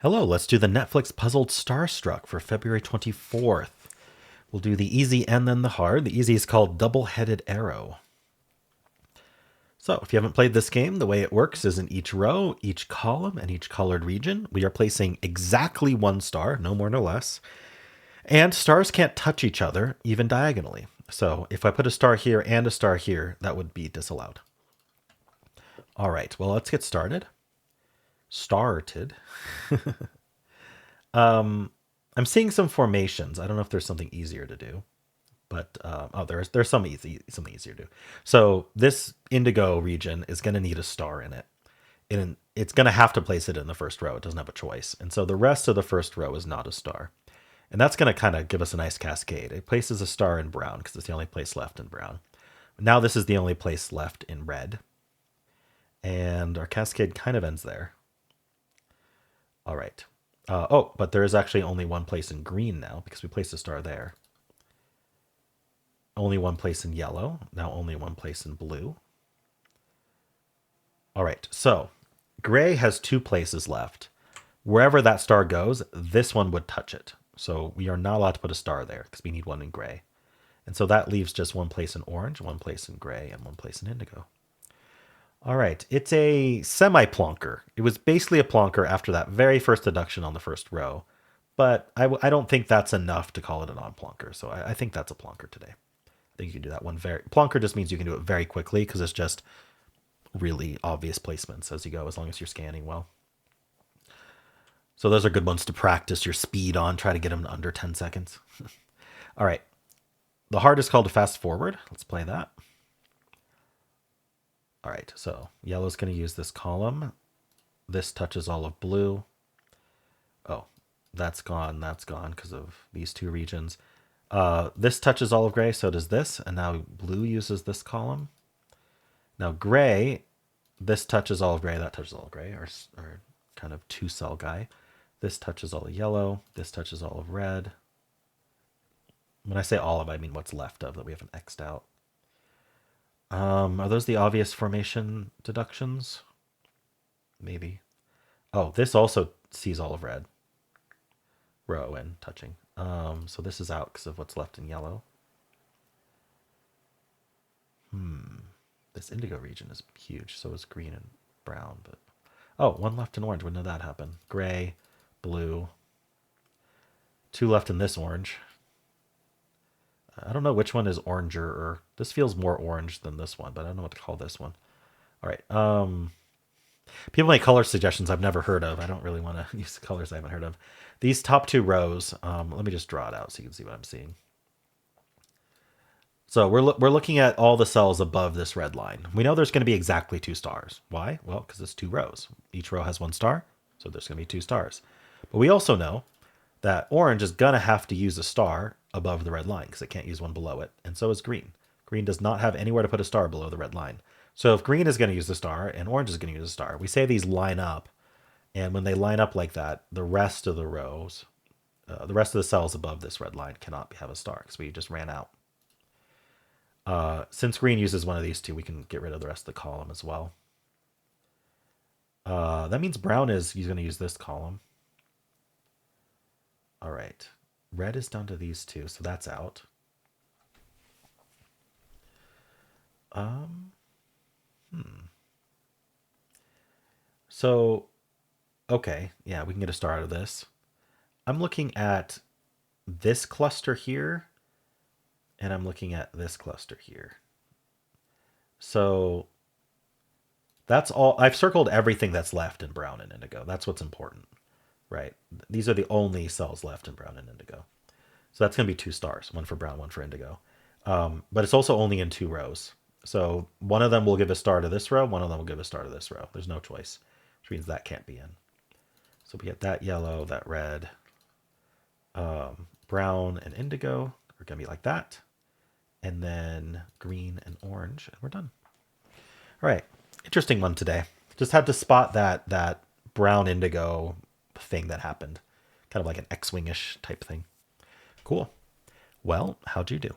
Hello, let's do the Netflix puzzled Starstruck for February 24th. We'll do the easy and then the hard. The easy is called Double-Headed Arrow. So if you haven't played this game, the way it works is in each row, each column, and each colored region, we are placing exactly one star, no more, no less. And stars can't touch each other, even diagonally. So if I put a star here and a star here, that would be disallowed. All right, well, let's get started. Started. I'm seeing some formations. I don't know if there's something easier to do, but oh, there's something easier to do. So this indigo region is going to need a star in it, and it's going to have to place it in the first row. It doesn't have a choice, and so the rest of the first row is not a star, and that's going to kind of give us a nice cascade. It places a star in brown because it's the only place left in brown. Now this is the only place left in red, and our cascade kind of ends there. All right. Oh, but there is actually only one place in green now because we placed a star there. Only one place in yellow. Now only one place in blue. All right, so gray has two places left. Wherever that star goes, this one would touch it. So we are not allowed to put a star there because we need one in gray. And so that leaves just one place in orange, one place in gray, and one place in indigo. All right, it's a semi-plonker. It was basically a plonker after that very first deduction on the first row, but I don't think that's enough to call it a non-plonker, so I think that's a plonker today. I think you can do that one very... Plonker just means you can do it very quickly because it's just really obvious placements as you go, as long as you're scanning well. So those are good ones to practice your speed on. Try to get them in under 10 seconds. All right, the hard is called a fast forward. Let's play that. All right, so yellow's going to use this column. This touches all of blue. Oh, that's gone because of these two regions. This touches all of gray, so does this, and now blue uses this column. Now gray, this touches all of gray, that touches all of gray, our kind of two-cell guy. This touches all of yellow, this touches all of red. When I say all of, I mean what's left of that we haven't X'd out. Are those the obvious formation deductions? Maybe. Oh, this also sees all of red. Row and touching. So this is out because of what's left in yellow. This indigo region is huge. So is green and brown. But oh, one left in orange. When did that happen? Gray, blue. Two left in this orange. I don't know which one is oranger, or this feels more orange than this one, but I don't know what to call this one. All right. People make color suggestions I've never heard of. I don't really want to use colors I haven't heard of. These top two rows, let me just draw it out so you can see what I'm seeing. So we're looking at all the cells above this red line. We know there's going to be exactly two stars. Why? Well, because it's two rows. Each row has one star, so there's going to be two stars. But we also know that orange is going to have to use a star above the red line because it can't use one below it. And so is green. Green does not have anywhere to put a star below the red line. So if green is going to use the star and orange is going to use a star, we say these line up. And when they line up like that, the rest of the rows, the rest of the cells above this red line cannot have a star because we just ran out. Since green uses one of these two, we can get rid of the rest of the column as well. That means brown is going to use this column. All right. Red is down to these two, so that's out. So, okay, yeah, we can get a star out of this. I'm looking at this cluster here, and I'm looking at this cluster here. So that's all. I've circled everything that's left in brown and indigo. That's what's important, right? These are the only cells left in brown and indigo. So that's going to be two stars, one for brown, one for indigo. But it's also only in two rows. So one of them will give a star to this row, one of them will give a star to this row. There's no choice, which means that can't be in. So we get that yellow, that red, brown, and indigo are going to be like that. And then green and orange, and we're done. All right, interesting one today. Just had to spot that brown indigo thing that happened. Kind of like an X-Wing-ish type thing. Cool. Well, how'd you do?